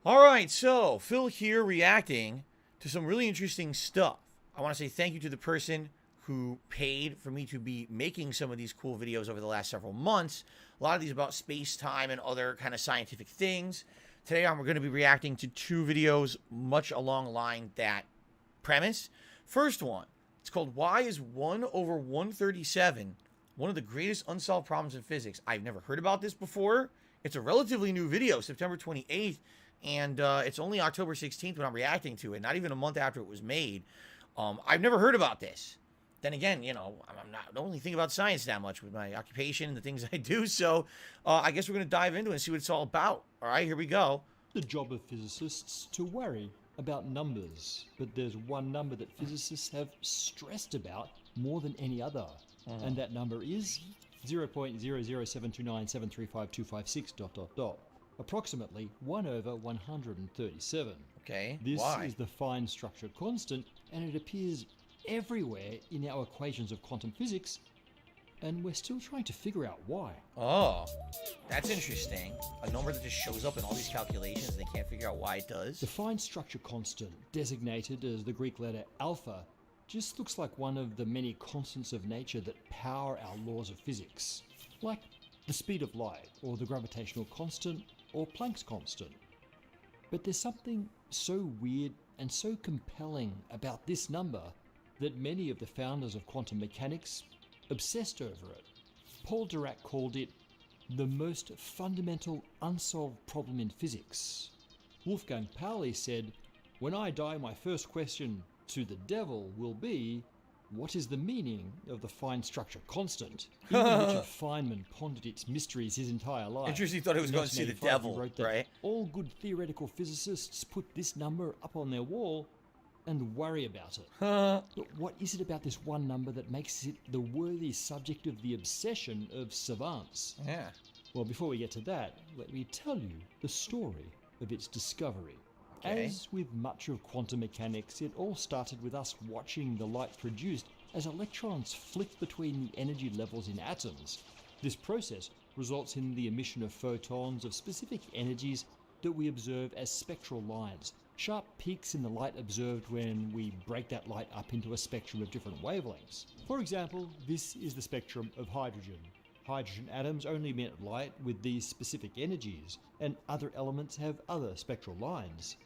All right, so Phil here reacting to some really interesting stuff. I want to say thank you to the person who paid for me to be making some of these cool videos over the last several months. A lot of these about space time and other kind of scientific things. Today, we're going to be reacting to two videos much along the line that premise. First one, it's called Why is 1 over 137 one of the greatest unsolved problems in physics? I've never heard about this before. It's a relatively new video, September 28th, and it's only October 16th when I'm reacting to it, not even a month after it was made. I've never heard about this. Then again, I'm not, I don't really think about science that much with my occupation and the things I do, so I guess we're going to dive into it and see what it's all about. All right, here we go. The job of physicists to worry about numbers, but there's one number that physicists have stressed about more than any other, and that number is 0.00729735256 ... approximately 1 over 137. Okay, This why? is the fine structure constant, and it appears everywhere in our equations of quantum physics, and we're still trying to figure out why. Oh, that's interesting. A number that just shows up in all these calculations and they can't figure out why it does. The fine structure constant, designated as the Greek letter alpha, just looks like one of the many constants of nature that power our laws of physics, like the speed of light, or the gravitational constant, or Planck's constant. But there's something so weird and so compelling about this number that many of the founders of quantum mechanics obsessed over it. Paul Dirac called it the most fundamental unsolved problem in physics. Wolfgang Pauli said, "When I die, my first question to the devil will be, what is the meaning of the fine structure constant?" Even Richard Feynman pondered its mysteries his entire life. Interesting, you thought it was In going to say the 1985, he devil, wrote that right? all good theoretical physicists put this number up on their wall and worry about it. But what is it about this one number that makes it the worthy subject of the obsession of savants? Yeah. Well, before we get to that, let me tell you the story of its discovery. Okay. As with much of quantum mechanics, it all started with us watching the light produced as electrons flick between the energy levels in atoms. This process results in the emission of photons of specific energies that we observe as spectral lines, sharp peaks in the light observed when we break that light up into a spectrum of different wavelengths. For example, this is the spectrum of hydrogen. Hydrogen atoms only emit light with these specific energies, and other elements have other spectral lines.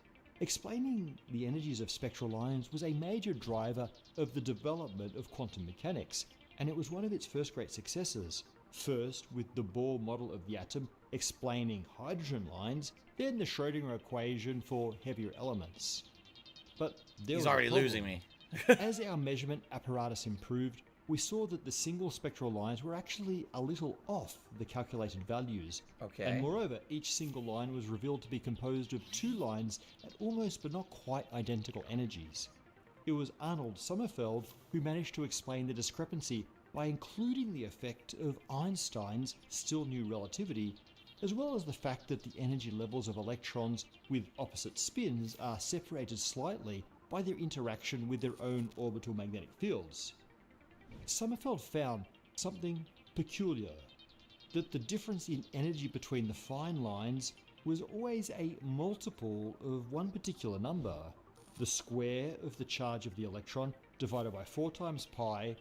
Explaining the energies of spectral lines was a major driver of the development of quantum mechanics, and it was one of its first great successes. First, with the Bohr model of the atom explaining hydrogen lines, then the Schrödinger equation for heavier elements. But there He's was a already problem. losing me. As our measurement apparatus improved, we saw that the single spectral lines were actually a little off the calculated values. Okay. And moreover, each single line was revealed to be composed of two lines at almost but not quite identical energies. It was Arnold Sommerfeld who managed to explain the discrepancy by including the effect of Einstein's still new relativity, as well as the fact that the energy levels of electrons with opposite spins are separated slightly by their interaction with their own orbital magnetic fields. Sommerfeld found something peculiar, that the difference in energy between the fine lines was always a multiple of one particular number, the square of the charge of the electron divided by 4 times pi,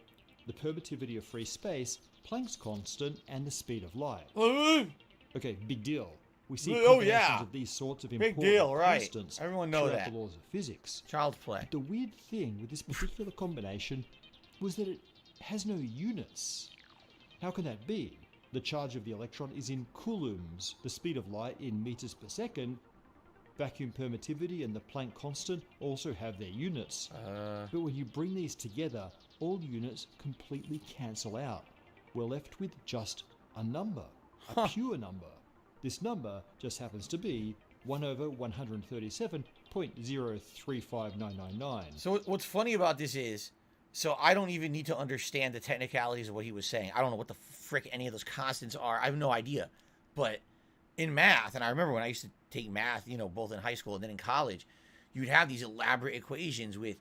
the permittivity of free space, Planck's constant, and the speed of light. Okay, big deal. We see Oh, combinations yeah. of these sorts of Big important deal, right. constants Everyone know throughout that. the laws of physics. Child's play. But the weird thing with this particular combination was that it has no units. How can that be? The charge of the electron is in coulombs, the speed of light in meters per second. Vacuum permittivity and the Planck constant also have their units. But when you bring these together, all units completely cancel out. We're left with just a number, a pure number. This number just happens to be 1 over 137.035999. So what's funny about this is, so I don't even need to understand the technicalities of what he was saying. I don't know what the frick any of those constants are. I have no idea. But in math, and I remember when I used to take math, both in high school and then in college, you'd have these elaborate equations with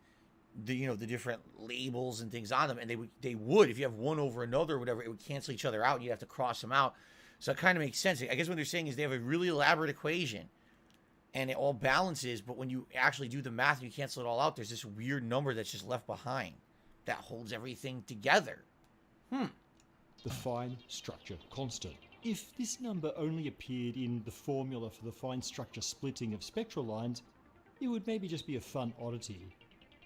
the different labels and things on them, and they would if you have one over another or whatever, it would cancel each other out and you'd have to cross them out. So it kind of makes sense. I guess what they're saying is they have a really elaborate equation and it all balances, but when you actually do the math and you cancel it all out, there's this weird number that's just left behind that holds everything together. The fine structure constant. If this number only appeared in the formula for the fine structure splitting of spectral lines, it would maybe just be a fun oddity.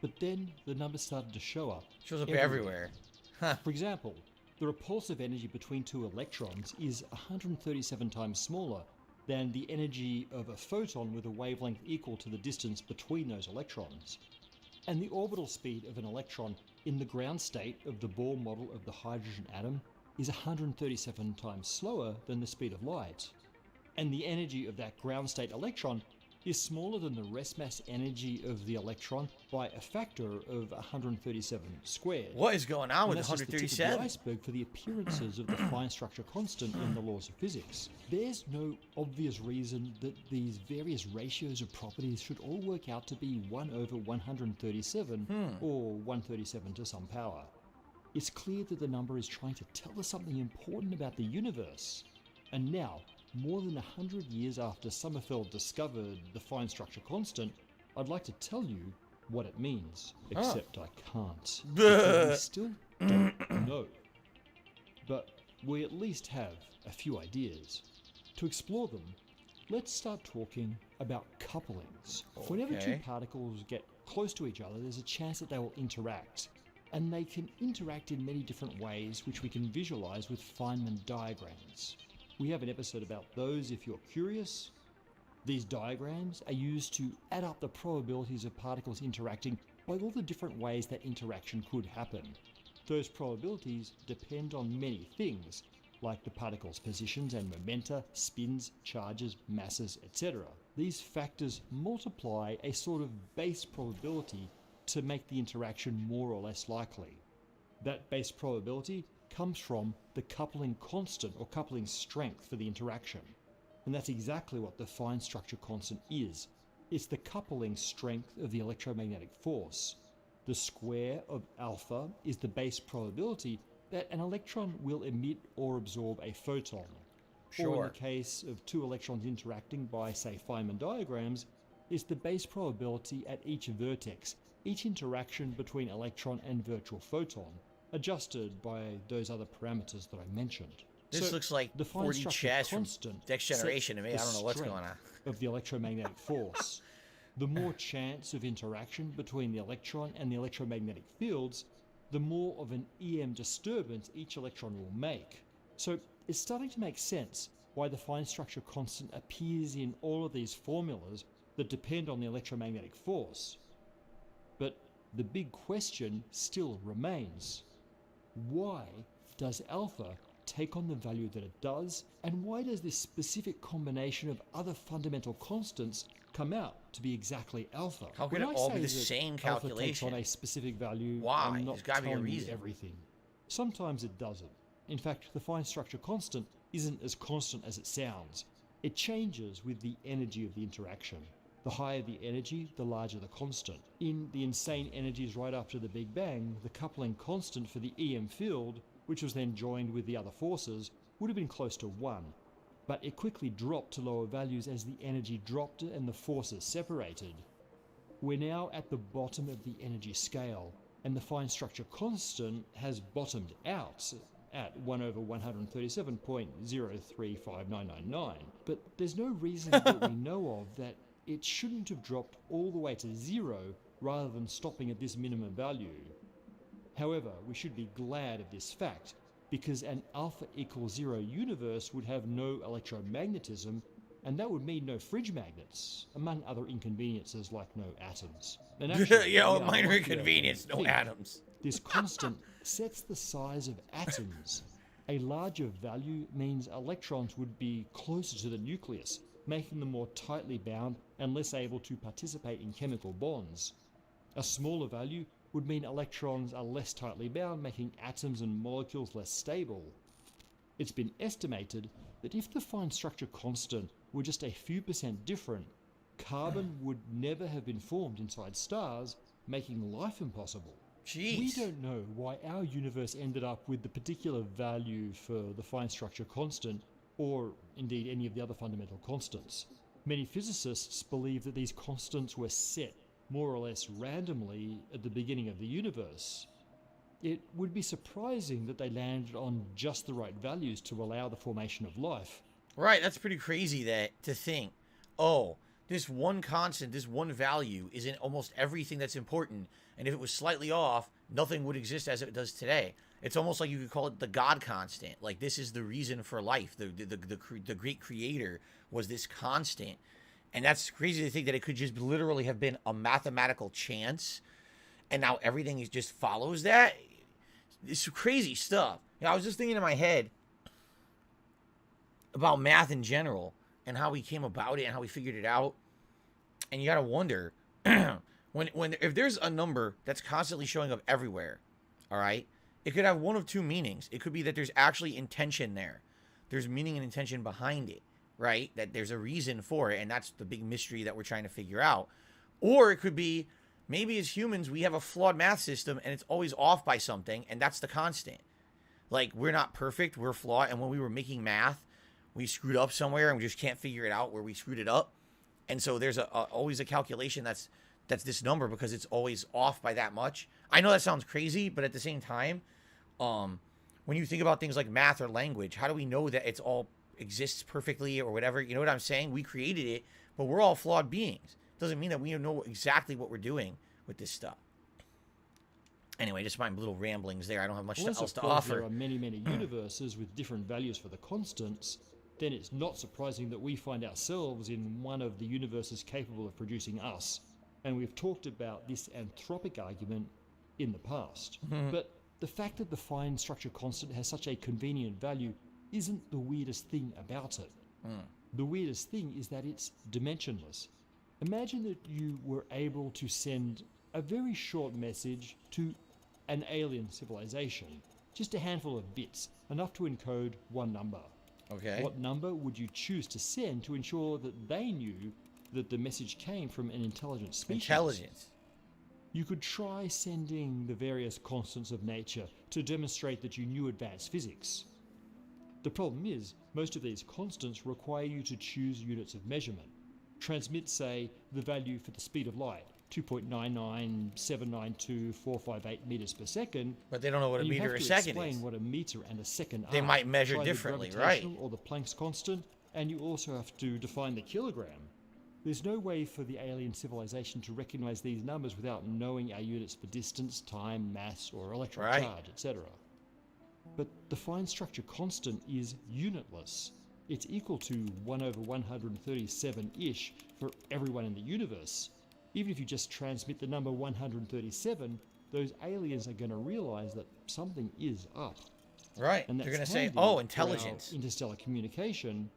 But then the number started to show up. Shows up everywhere. For example, the repulsive energy between two electrons is 137 times smaller than the energy of a photon with a wavelength equal to the distance between those electrons. And the orbital speed of an electron in the ground state of the Bohr model of the hydrogen atom is 137 times slower than the speed of light. And the energy of that ground state electron is smaller than the rest mass energy of the electron by a factor of 137 squared. What is going on with And that's just the tip of 137? the iceberg for the appearances of the fine structure constant in the laws of physics. There's no obvious reason that these various ratios of properties should all work out to be 1 over 137 or 137 to some power. It's clear that the number is trying to tell us something important about the universe. And now, more than 100 years after Sommerfeld discovered the fine structure constant, I'd like to tell you what it means, except I can't. Because we still don't know. But we at least have a few ideas. To explore them, let's start talking about couplings. Whenever two Okay. particles get close to each other, there's a chance that they will interact. And they can interact in many different ways, which we can visualize with Feynman diagrams. We have an episode about those if you're curious. These diagrams are used to add up the probabilities of particles interacting by all the different ways that interaction could happen. Those probabilities depend on many things, like the particles' positions and momenta, spins, charges, masses, etc. These factors multiply a sort of base probability to make the interaction more or less likely. That base probability comes from the coupling constant or coupling strength for the interaction. And that's exactly what the fine structure constant is. It's the coupling strength of the electromagnetic force. The square of alpha is the base probability that an electron will emit or absorb a photon. Or in Sure. the case of two electrons interacting by, say, Feynman diagrams, is the base probability at each vertex, each interaction between electron and virtual photon, adjusted by those other parameters that I mentioned. This So, looks like the fine 4D structure chess from constant Next sets Generation to me. I the don't know what's going on. strength of the electromagnetic force. The more chance of interaction between the electron and the electromagnetic fields, the more of an EM disturbance each electron will make. So it's starting to make sense why the fine structure constant appears in all of these formulas that depend on the electromagnetic force. But the big question still remains. Why does alpha take on the value that it does, and why does this specific combination of other fundamental constants come out to be exactly alpha? How can When it I all say be the that same alpha takes calculation? on a specific value, Why? I'm not There's gotta be a telling you reason. everything. Sometimes it doesn't. In fact, the fine structure constant isn't as constant as it sounds. It changes with the energy of the interaction. The higher the energy, the larger the constant. In the insane energies right after the Big Bang, the coupling constant for the EM field, which was then joined with the other forces, would have been close to 1. But it quickly dropped to lower values as the energy dropped and the forces separated. We're now at the bottom of the energy scale, and the fine structure constant has bottomed out at 1 over 137.035999. But there's no reason that we know of that it shouldn't have dropped all the way to 0 rather than stopping at this minimum value. However, we should be glad of this fact, because an alpha equals 0 universe would have no electromagnetism, and that would mean no fridge magnets, among other inconveniences like no atoms. And actually, You know, we are minor luckier inconvenience, than no we think. atoms. This constant sets the size of atoms. A larger value means electrons would be closer to the nucleus, making them more tightly bound and less able to participate in chemical bonds. A smaller value would mean electrons are less tightly bound, making atoms and molecules less stable. It's been estimated that if the fine structure constant were just a few percent different, carbon would never have been formed inside stars, making life impossible. Jeez. We don't know why our universe ended up with the particular value for the fine structure constant, or indeed any of the other fundamental constants. Many physicists believe that these constants were set more or less randomly at the beginning of the universe. It would be surprising that they landed on just the right values to allow the formation of life. Right, that's pretty crazy to think, oh, this one constant, this one value is in almost everything that's important, and if it was slightly off, nothing would exist as it does today. It's almost like you could call it the God constant. Like, this is the reason for life. The great creator was this constant. And that's crazy to think that it could just literally have been a mathematical chance, and now everything just follows that. It's crazy stuff. I was just thinking in my head about math in general and how we came about it and how we figured it out. And you got to wonder, if there's a number that's constantly showing up everywhere, all right, it could have one of two meanings. It could be that there's actually intention there. There's meaning and intention behind it, right? That there's a reason for it, and that's the big mystery that we're trying to figure out. Or it could be, maybe as humans, we have a flawed math system, and it's always off by something, and that's the constant. Like, we're not perfect, we're flawed, and when we were making math, we screwed up somewhere, and we just can't figure it out where we screwed it up. And so there's always a calculation that's this number because it's always off by that much. I know that sounds crazy, but at the same time, when you think about things like math or language, how do we know that it's all exists perfectly or whatever? You know what I'm saying? We created it, but we're all flawed beings. Doesn't mean that we know exactly what we're doing with this stuff. Anyway, just my little ramblings there. I don't have much else to offer. There are many universes with different values for the constants. Then it's not surprising that we find ourselves in one of the universes capable of producing us. And we've talked about this anthropic argument in the past. But the fact that the fine structure constant has such a convenient value isn't the weirdest thing about it. The weirdest thing is that it's dimensionless. Imagine that you were able to send a very short message to an alien civilization. Just a handful of bits, enough to encode one number. Okay. What number would you choose to send to ensure that they knew that the message came from an intelligent species? Intelligence. You could try sending the various constants of nature to demonstrate that you knew advanced physics. The problem is, most of these constants require you to choose units of measurement. Transmit, say, the value for the speed of light, 2.99792,458 meters per second. But they don't know what a meter a second is. You have to explain what a meter and a second are. They might measure Try differently, the right? gravitational or the Planck's constant, and you also have to define the kilogram. There's no way for the alien civilization to recognize these numbers without knowing our units for distance, time, mass, or electron charge, etc. But the fine structure constant is unitless. It's equal to 1 over 137-ish for everyone in the universe. Even if you just transmit the number 137, those aliens are going to realize that something is up. Right. And they're going to say, handy oh, for intelligence. our interstellar communication,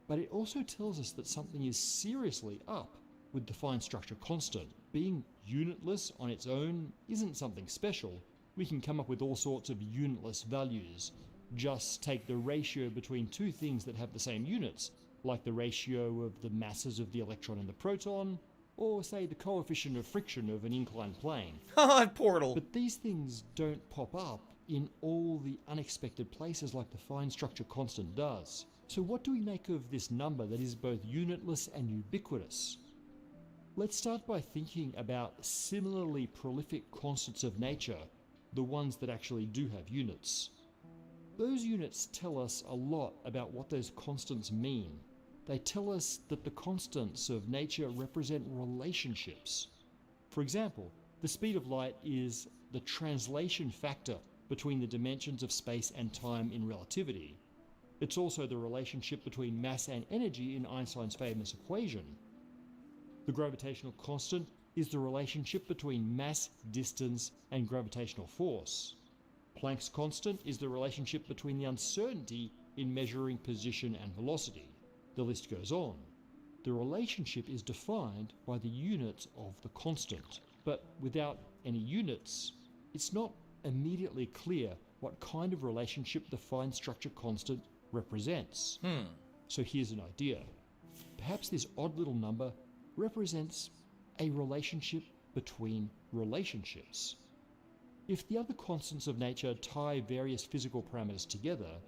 but it also tells us that something is seriously up with the fine structure constant. Being unitless on its own isn't something special. We can come up with all sorts of unitless values. Just take the ratio between two things that have the same units, like the ratio of the masses of the electron and the proton, or say the coefficient of friction of an inclined plane. Portal. But these things don't pop up in all the unexpected places like the fine structure constant does. So what do we make of this number that is both unitless and ubiquitous? Let's start by thinking about similarly prolific constants of nature, the ones that actually do have units. Those units tell us a lot about what those constants mean. They tell us that the constants of nature represent relationships. For example, the speed of light is the translation factor between the dimensions of space and time in relativity. It's also the relationship between mass and energy in Einstein's famous equation. The gravitational constant is the relationship between mass, distance, and gravitational force. Planck's constant is the relationship between the uncertainty in measuring position and velocity. The list goes on. The relationship is defined by the units of the constant, but without any units, it's not immediately clear what kind of relationship the fine structure constant represents. So here's an idea. Perhaps this odd little number represents a relationship between relationships. If the other constants of nature tie various physical parameters together,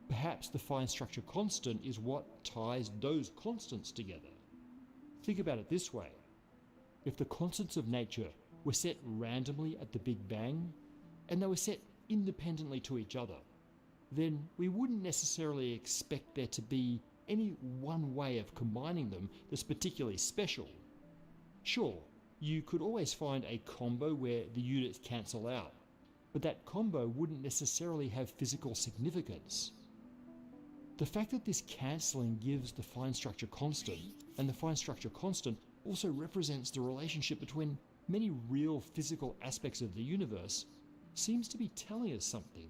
perhaps the fine structure constant is what ties those constants together. Think about it this way. If the constants of nature were set randomly at the Big Bang, and they were set independently to each other, then we wouldn't necessarily expect there to be any one way of combining them that's particularly special. Sure, you could always find a combo where the units cancel out, but that combo wouldn't necessarily have physical significance. The fact that this cancelling gives the fine structure constant, and the fine structure constant also represents the relationship between many real physical aspects of the universe, seems to be telling us something.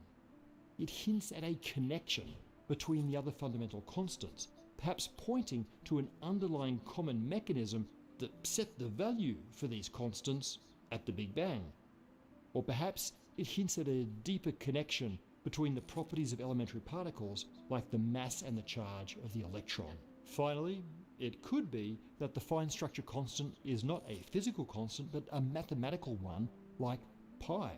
It hints at a connection between the other fundamental constants, perhaps pointing to an underlying common mechanism that set the value for these constants at the Big Bang. Or perhaps it hints at a deeper connection between the properties of elementary particles, like the mass and the charge of the electron. Finally, it could be that the fine structure constant is not a physical constant, but a mathematical one, like pi.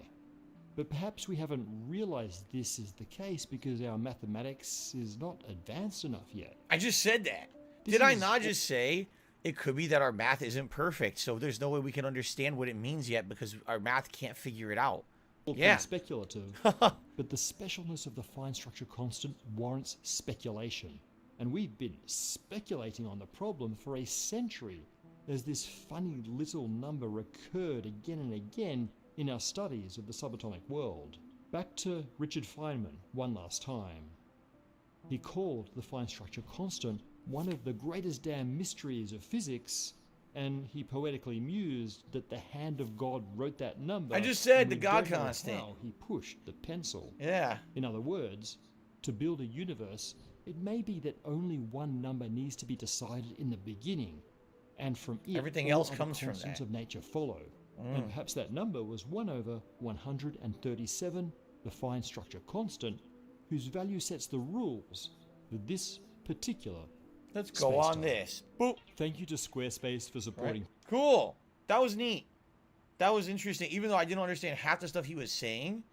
But perhaps we haven't realized this is the case because our mathematics is not advanced enough yet. I just said that. Did I not just say it could be that our math isn't perfect, so there's no way we can understand what it means yet because our math can't figure it out? Yeah. Speculative, but the specialness of the fine structure constant warrants speculation. And we've been speculating on the problem for a century as this funny little number recurred again and again in our studies of the subatomic world. Back to Richard Feynman one last time. He called the fine structure constant one of the greatest damn mysteries of physics, and he poetically mused that the hand of God wrote that number. I just said and the we God don't know constant. how he pushed the pencil. Yeah. In other words, to build a universe, it may be that only one number needs to be decided in the beginning, and from it, everything all else other comes from constants that. of nature follow. And perhaps that number was 1 over 137, the fine structure constant, whose value sets the rules for this particular Let's go on space-time. this. Boop. Thank you to Squarespace for supporting. Right. Cool. That was neat. That was interesting. Even though I didn't understand half the stuff he was saying,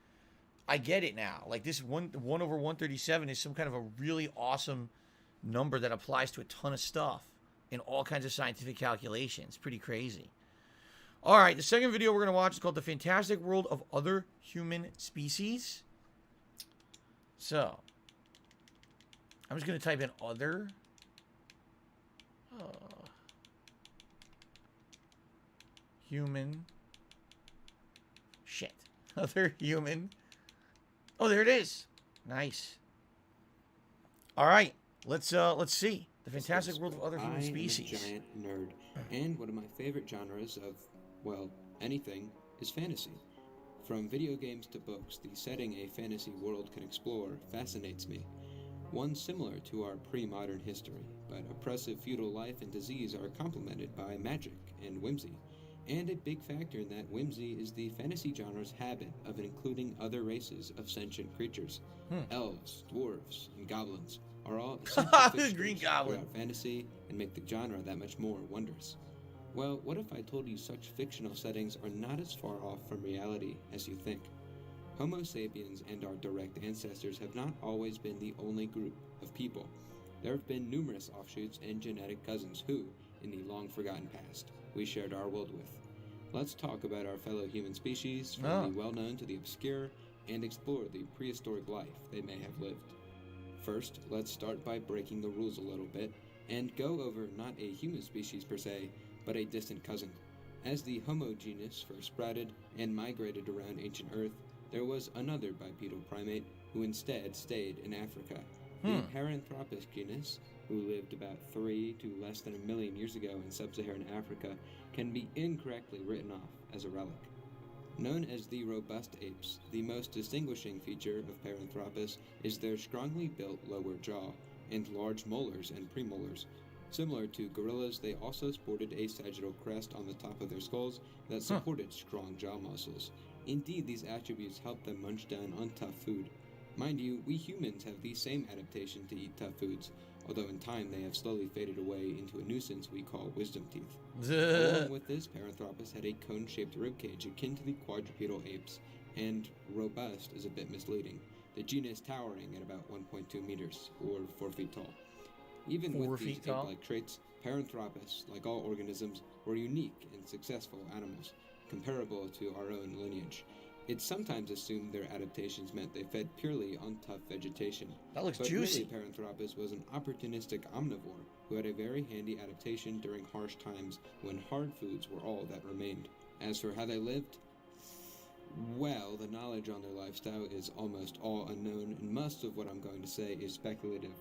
I get it now. Like this 1 over 137 is some kind of a really awesome number that applies to a ton of stuff in all kinds of scientific calculations. Pretty crazy. All right, the second video we're going to watch is called The Fantastic World of Other Human Species. So, I'm just going to type in other. Human. Shit. Other human. Oh, there it is. Nice. All right, let's see. The Fantastic World of Other Human Species. I'm a giant nerd, and one of my favorite genres of, well, anything, is fantasy. From video games to books, the setting a fantasy world can explore fascinates me. One similar to our pre-modern history, but oppressive feudal life and disease are complemented by magic and whimsy. And a big factor in that whimsy is the fantasy genre's habit of including other races of sentient creatures. Elves, dwarves, and goblins are all essential fixtures Green Goblin. throughout fantasy and make the genre that much more wondrous. Well, what if I told you such fictional settings are not as far off from reality as you think? Homo sapiens and our direct ancestors have not always been the only group of people. There have been numerous offshoots and genetic cousins who, in the long-forgotten past, we shared our world with. Let's talk about our fellow human species, from the well-known to the obscure, and explore the prehistoric life they may have lived. First, let's start by breaking the rules a little bit, and go over not a human species per se, but a distant cousin. As the Homo genus first sprouted and migrated around ancient Earth, there was another bipedal primate who instead stayed in Africa. The Paranthropus genus, who lived about 3 to less than 1 million years ago in sub-Saharan Africa, can be incorrectly written off as a relic. Known as the robust apes, the most distinguishing feature of Paranthropus is their strongly built lower jaw and large molars and premolars. Similar to gorillas, they also sported a sagittal crest on the top of their skulls that supported strong jaw muscles. Indeed, these attributes helped them munch down on tough food. Mind you, we humans have the same adaptation to eat tough foods, although in time they have slowly faded away into a nuisance we call wisdom teeth. Along with this, Paranthropus had a cone-shaped ribcage akin to the quadrupedal apes, and robust is a bit misleading, the genus towering at about 1.2 meters, or 4 feet tall. Even with these ape-like traits, Paranthropus, like all organisms, were unique and successful animals, comparable to our own lineage. It's sometimes assumed their adaptations meant they fed purely on tough vegetation. That looks But juicy. really, Paranthropus was an opportunistic omnivore who had a very handy adaptation during harsh times when hard foods were all that remained. As for how they lived, well, the knowledge on their lifestyle is almost all unknown, and most of what I'm going to say is speculative.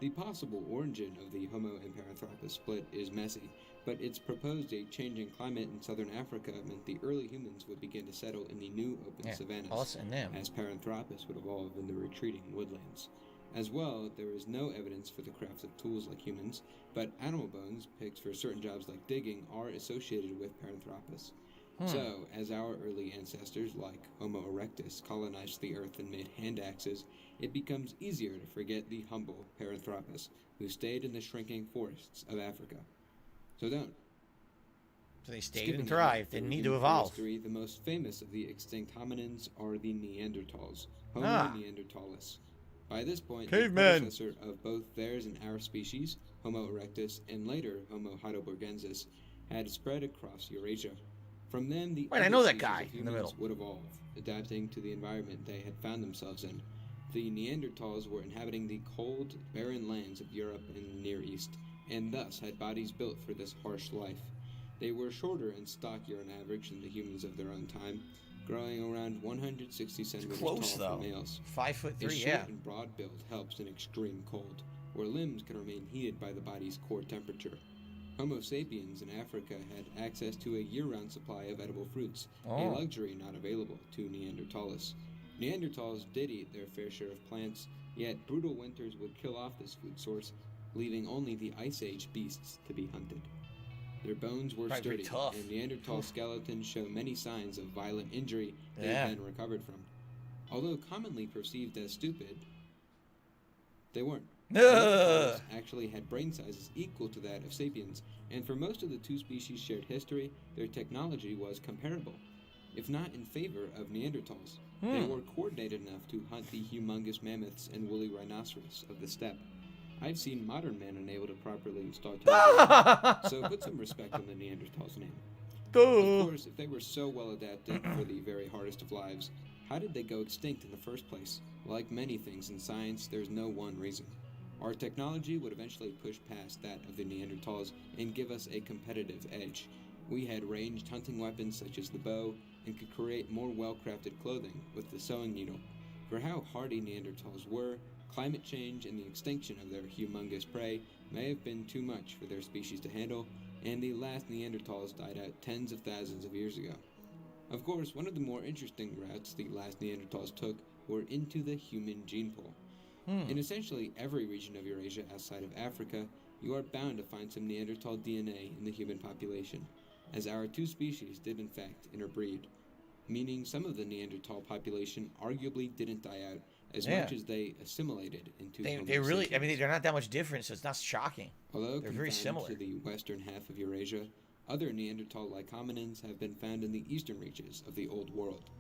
The possible origin of the Homo and Paranthropus split is messy, but it's proposed a changing climate in southern Africa meant the early humans would begin to settle in the new open savannas, Us and them. as Paranthropus would evolve in the retreating woodlands. As well, there is no evidence for the craft of tools like humans, but animal bones, picked for certain jobs like digging, are associated with Paranthropus. So, as our early ancestors, like Homo erectus, colonized the earth and made hand axes, it becomes easier to forget the humble Paranthropus, who stayed in the shrinking forests of Africa. So don't. So they stayed Skipping and ahead thrived. through Didn't need to human evolve. history, the most famous of the extinct hominins are the Neanderthals, Homo Ah. neanderthalis. By this point, Cavemen. the predecessor of both theirs and our species, Homo erectus, and later Homo heidelbergensis, had spread across Eurasia. From then, the Wait, I other know that species guy of in the humans middle. would evolve, adapting to the environment they had found themselves in. The Neanderthals were inhabiting the cold, barren lands of Europe and the Near East, and thus had bodies built for this harsh life. They were shorter and stockier on average than the humans of their own time, growing around 160 centimeters Close tall though. for males. 5'3", A short yeah. and broad build helps in extreme cold, where limbs can remain heated by the body's core temperature. Homo sapiens in Africa had access to a year-round supply of edible fruits, a Oh. luxury not available to Neanderthalis. Neanderthals did eat their fair share of plants, yet brutal winters would kill off this food source, leaving only the Ice Age beasts to be hunted. Their bones were Probably pretty sturdy, tough. and Neanderthal skeletons show many signs of violent injury they Yeah. had been recovered from. Although commonly perceived as stupid, they weren't. Neanderthals actually had brain sizes equal to that of sapiens, and for most of the two species' shared history, their technology was comparable, if not in favor of Neanderthals. They were coordinated enough to hunt the humongous mammoths and woolly rhinoceros of the steppe. I've seen modern men unable to properly install television, so put some respect on the Neanderthals' name. Of course, if they were so well adapted for the very hardest of lives, how did they go extinct in the first place? Like many things in science, there's no one reason. Our technology would eventually push past that of the Neanderthals and give us a competitive edge. We had ranged hunting weapons such as the bow and could create more well-crafted clothing with the sewing needle. For how hardy Neanderthals were, climate change and the extinction of their humongous prey may have been too much for their species to handle, and the last Neanderthals died out tens of thousands of years ago. Of course, one of the more interesting routes the last Neanderthals took were into the human gene pool. In essentially every region of Eurasia outside of Africa, you are bound to find some Neanderthal DNA in the human population, as our two species did in fact interbreed, meaning some of the Neanderthal population arguably didn't die out as Yeah. much as they assimilated into Homo They really, I mean, sapiens. they're not that much different, so it's not shocking. Although they're very confined similar. to the western half of Eurasia, other Neanderthal-like hominins have been found in the eastern reaches of the Old World.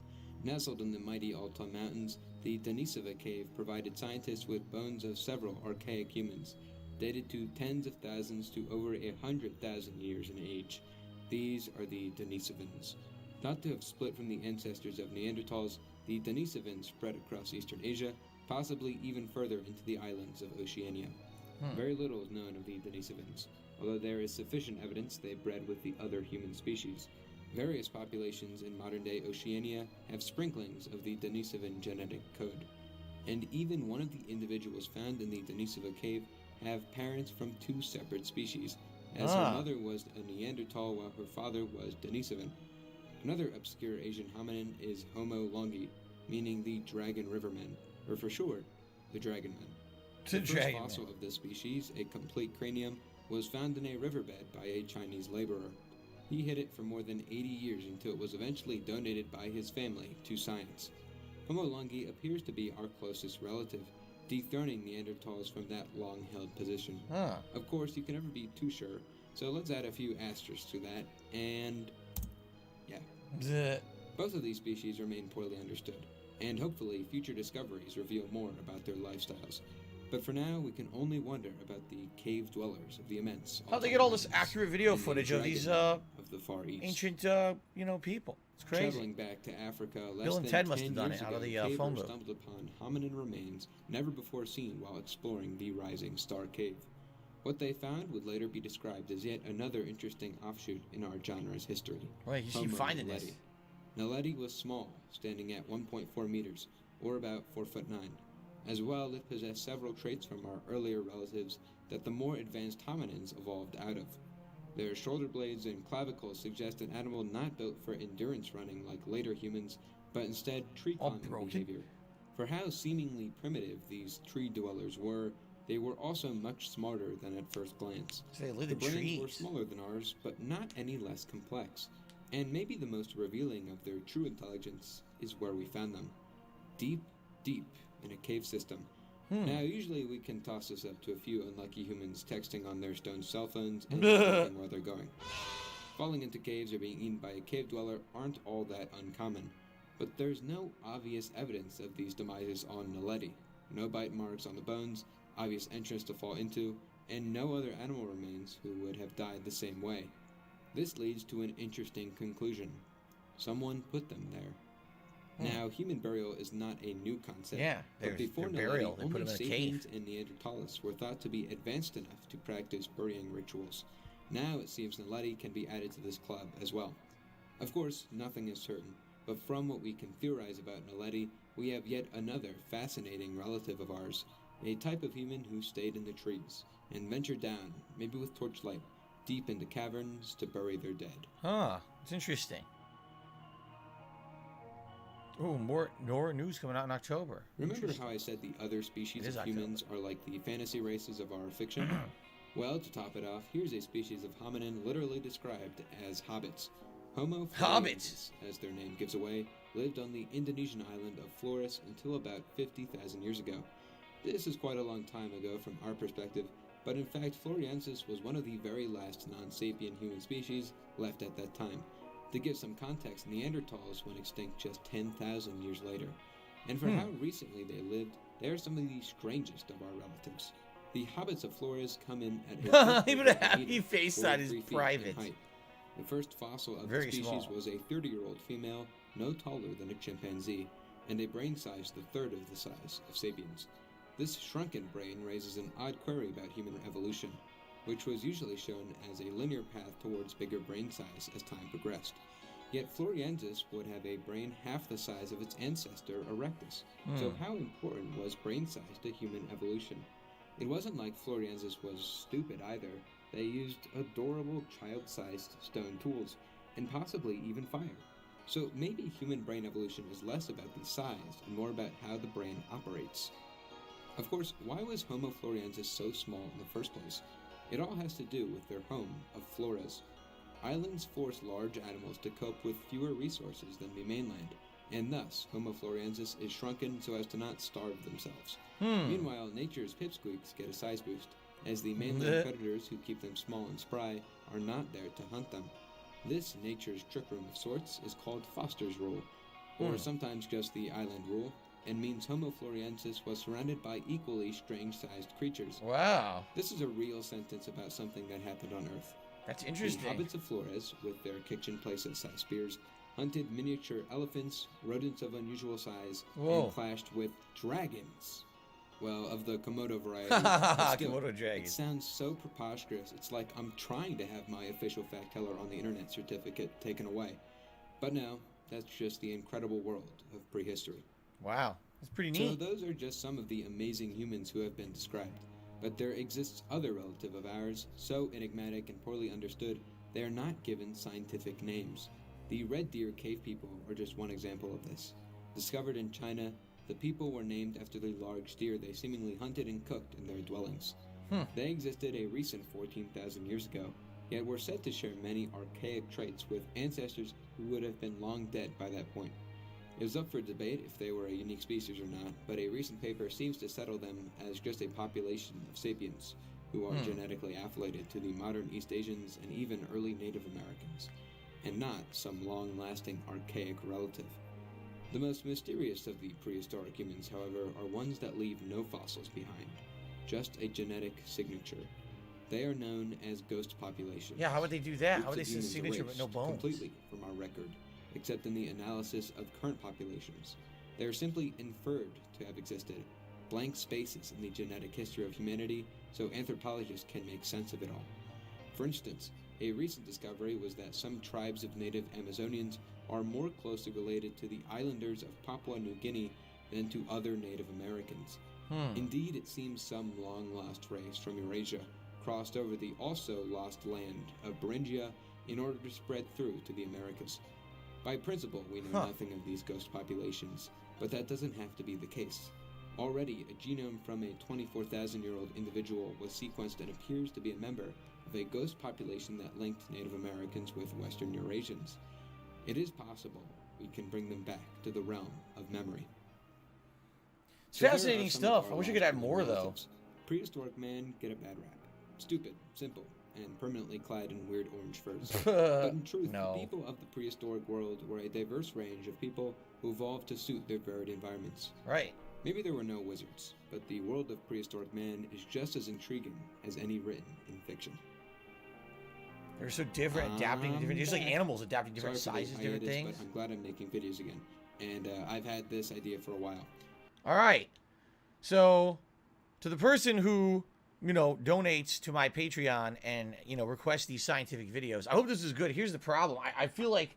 Nestled in the mighty Altai Mountains, the Denisova Cave provided scientists with bones of several archaic humans, dated to tens of thousands to over 100,000 years in age. These are the Denisovans. Thought to have split from the ancestors of Neanderthals, the Denisovans spread across eastern Asia, possibly even further into the islands of Oceania. Very little is known of the Denisovans, although there is sufficient evidence they bred with the other human species. Various populations in modern-day Oceania have sprinklings of the Denisovan genetic code, and even one of the individuals found in the Denisova cave have parents from two separate species, as her mother was a Neanderthal while her father was Denisovan. Another obscure Asian hominin is Homo longi, meaning the dragon rivermen, or for short, the dragon men. The first fossil of this species, a complete cranium, was found in a riverbed by a Chinese laborer. He hid it for more than 80 years until it was eventually donated by his family to science. Homo longi appears to be our closest relative, dethroning Neanderthals from that long-held position. Of course, you can never be too sure, so let's add a few asterisks to that, and yeah. Both of these species remain poorly understood, and hopefully future discoveries reveal more about their lifestyles. But for now, we can only wonder about the cave dwellers of the immense. How'd they get all this Mountains accurate video and the footage of these dragon of the Far East. ancient, people? It's crazy. Traveling back to Africa, less Bill and than Ted must 10 have done years it out of ago, the phone cavers booth. stumbled upon hominin remains never before seen while exploring the Rising Star Cave. What they found would later be described as yet another interesting offshoot in our genre's history. Right, you keep Homo finding naledi. this. Naledi was small, standing at 1.4 meters, or about 4'9". As well, it possessed several traits from our earlier relatives that the more advanced hominins evolved out of. Their shoulder blades and clavicles suggest an animal not built for endurance running like later humans, but instead tree All climbing broken? behavior. For how seemingly primitive these tree dwellers were, they were also much smarter than at first glance. So they live The in brains were trees. smaller than ours, but not any less complex. And maybe the most revealing of their true intelligence is where we found them. Deep, deep in a cave system. Now, usually we can toss this up to a few unlucky humans texting on their stone cell phones and not looking where they're going. Falling into caves or being eaten by a cave dweller aren't all that uncommon, but there's no obvious evidence of these demises on Naledi. No bite marks on the bones, obvious entrance to fall into, and no other animal remains who would have died the same way. This leads to an interesting conclusion. Someone put them there. Now, human burial is not a new concept. Yeah, but their before burial, Naledi, they put only them in a sapiens cave. and Neanderthals were thought to be advanced enough to practice burying rituals. Now it seems Naledi can be added to this club as well. Of course, nothing is certain, but from what we can theorize about Naledi, we have yet another fascinating relative of ours, a type of human who stayed in the trees and ventured down, maybe with torchlight, deep into caverns to bury their dead. Huh, it's interesting. Ooh, more news coming out in October. Remember Interesting. how I said the other species It is of humans are like the fantasy races of our fiction? Well, to top it off, here's a species of hominin literally described as hobbits. Homo floresiensis, as their name gives away, lived on the Indonesian island of Flores until about 50,000 years ago. This is quite a long time ago from our perspective, but in fact Floriensis was one of the very last non-sapient human species left at that time. To give some context, Neanderthals went extinct just 10,000 years later. And for how recently they lived, they are some of the strangest of our relatives. The hobbits of Flores come in at Even a happy face on his 43 feet in private. height. The first fossil of Very the species small. was a 30-year-old female, no taller than a chimpanzee, and a brain size the third of the size of sapiens. This shrunken brain raises an odd query about human evolution, which was usually shown as a linear path towards bigger brain size as time progressed. Yet Floriensis would have a brain half the size of its ancestor Erectus. So how important was brain size to human evolution? It wasn't like Floriensis was stupid either. They used adorable child-sized stone tools, and possibly even fire. So maybe human brain evolution is less about the size and more about how the brain operates. Of course, why was Homo floriensis so small in the first place? It all has to do with their home of Flores. Islands force large animals to cope with fewer resources than the mainland, and thus Homo floriensis is shrunken so as to not starve themselves. Meanwhile, nature's pipsqueaks get a size boost, as the mainland predators who keep them small and spry are not there to hunt them. This nature's trick room of sorts is called Foster's Rule, or sometimes just the island rule, and means Homo floriensis was surrounded by equally strange-sized creatures. Wow, This is a real sentence about something that happened on Earth. that's The interesting. hobbits of Flores, with their kitchen playset-sized spears, hunted miniature elephants, rodents of unusual size, Whoa. and clashed with dragons. Well, of the Komodo variety. but still, Komodo It dragon. sounds so preposterous. It's like I'm trying to have my official fact teller on the internet certificate taken away. But no, that's just the incredible world of prehistory. Wow, that's pretty So neat. those are just some of the amazing humans who have been described. But there exists other relative of ours, so enigmatic and poorly understood, they are not given scientific names. The Red Deer cave people are just one example of this. Discovered in China, the people were named after the large deer they seemingly hunted and cooked in their dwellings. They existed a recent 14,000 years ago, yet were said to share many archaic traits with ancestors who would have been long dead by that point. It was up for debate if they were a unique species or not, but a recent paper seems to settle them as just a population of sapiens who are genetically affiliated to the modern East Asians and even early Native Americans, and not some long-lasting archaic relative. The most mysterious of the prehistoric humans, however, are ones that leave no fossils behind. just a genetic signature. They are known as ghost populations. Yeah, how would they do that? Groups How would they of say humans signature but no erased bones? completely from our record, except in the analysis of current populations. They are simply inferred to have existed, blank spaces in the genetic history of humanity, so anthropologists can make sense of it all. For instance, a recent discovery was that some tribes of native Amazonians are more closely related to the islanders of Papua New Guinea than to other Native Americans. Indeed, it seems some long-lost race from Eurasia crossed over the also lost land of Beringia in order to spread through to the Americas. By principle, we know nothing of these ghost populations, but that doesn't have to be the case. Already, a genome from a 24,000-year-old individual was sequenced and appears to be a member of a ghost population that linked Native Americans with Western Eurasians. It is possible we can bring them back to the realm of memory. It's So here are fascinating some of stuff. our I wish I lost could add human more, though. relatives. Prehistoric man get a bad rap. Stupid, simple, and permanently clad in weird orange furs. But in truth, No. the people of the prehistoric world were a diverse range of people who evolved to suit their varied environments. Right. Maybe there were no wizards, but the world of prehistoric man is just as intriguing as any written in fiction. They're so different, adapting to different. Just like back. animals adapting to different Sorry for sizes, the different hiatus, things. but I'm glad I'm making videos again. And I've had this idea for a while. All right. So, to the person who, donates to my Patreon and, requests these scientific videos, I hope this is good. Here's the problem. I feel like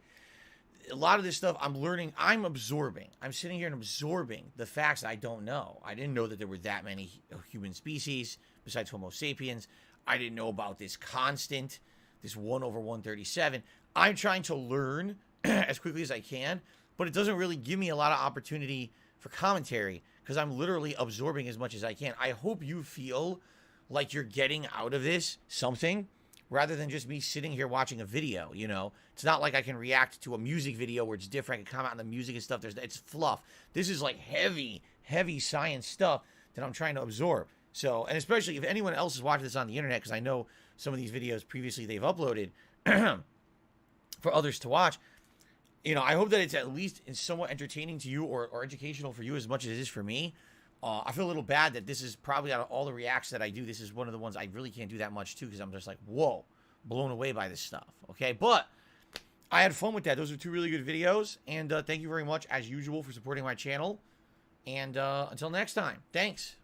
a lot of this stuff I'm learning, I'm absorbing. I'm sitting here and absorbing the facts that I don't know. I didn't know that there were that many human species besides Homo sapiens. I didn't know about this constant, this 1/137. I'm trying to learn as quickly as I can, but it doesn't really give me a lot of opportunity for commentary because I'm literally absorbing as much as I can. I hope you feel like you're getting out of this something rather than just me sitting here watching a video, It's not like I can react to a music video where it's different. I can comment on the music and stuff. It's fluff. This is like heavy, heavy science stuff that I'm trying to absorb. So, and especially if anyone else is watching this on the internet, because I know some of these videos previously they've uploaded for others to watch, I hope that it's at least somewhat entertaining to you or educational for you as much as it is for me. I feel a little bad that this is probably out of all the reacts that I do, this is one of the ones I really can't do that much too because I'm just like, whoa, blown away by this stuff. Okay, but I had fun with that. Those are two really good videos. And thank you very much, as usual, for supporting my channel. And until next time, thanks.